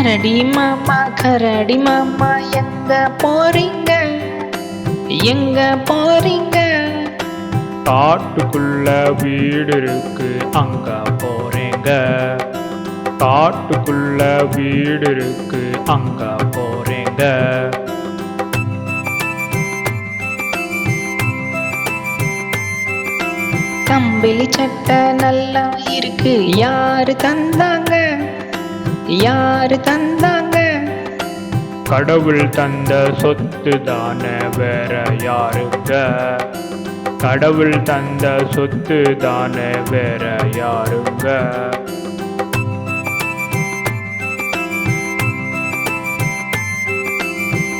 கரடி மாமா எங்க போறீங்க, எங்க போறீங்க? காட்டுக்குள்ள வீடு இருக்கு அங்க போறேங்க. காட்டுக்குள்ள வீடு இருக்கு அங்க போறேங்க. கம்பிளி சட்டை நல்லா இருக்கு, யாரு தந்தாங்க, யாரு தந்தாங்க? கடவுள் தந்த சொத்து தானே வேற யாருங்க. கடவுள் தந்த சொத்து தானே வேற யாருங்க.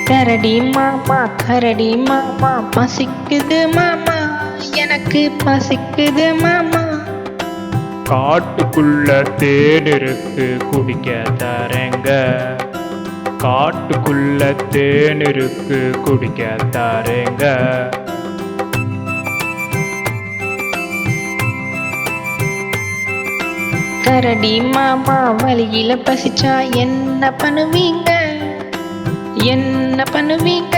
கரடி மாமா பசிக்குது மாமா, எனக்கு பசிக்குது மாமா. காட்டுக்குள்ள தேன் இருக்கு குடிக்க தரேங்க. காட்டுக்குள்ள தேன் இருக்கு குடிக்க தரேங்க. கரடி மாமா வழியில பசிச்சா என்ன பண்ணுவீங்க, என்ன பண்ணுவீங்க?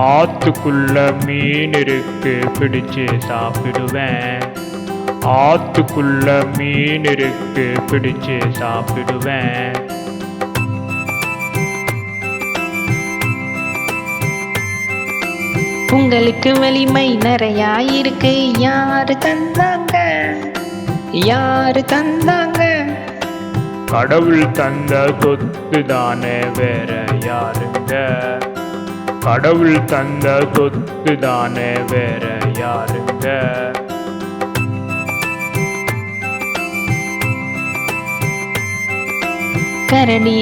ஆத்துக்குள்ள மீன் இருக்கு பிடிச்சு சாப்பிடுவேன். ஆத்துக்குள்ள மீன் இருக்கு பிடிச்சு சாப்பிடுவேன். உங்களுக்கு வலிமை நிறையா இருக்கு, யாரு தந்தாங்க, யாரு தந்தாங்க? கடவுள் தந்த சொத்து தானே வேற யாருங்க. கடவுள் தந்த சொத்து தானே வேற யாருங்க. கரடி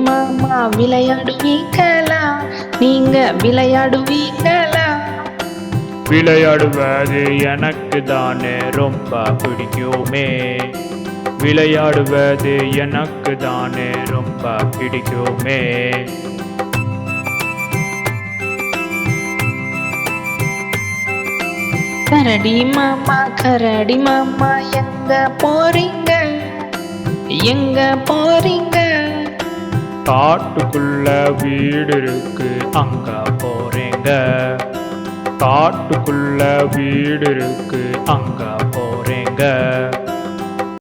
மாமா விளையாடுவீங்களா, நீங்க விளையாடுவீங்களா? விளையாடுவது எனக்கு தானே ரொம்ப பிடிக்குமே. விளையாடுவது எனக்கு தானே ரொம்ப பிடிக்குமே. கரடி மாமா எங்க போறீங்க, எங்க போறீங்க? காட்டுக்குள்ள வீடு இருக்கு அங்க போறேங்க. காட்டுக்குள்ள வீடு இருக்கு அங்க போறேங்க.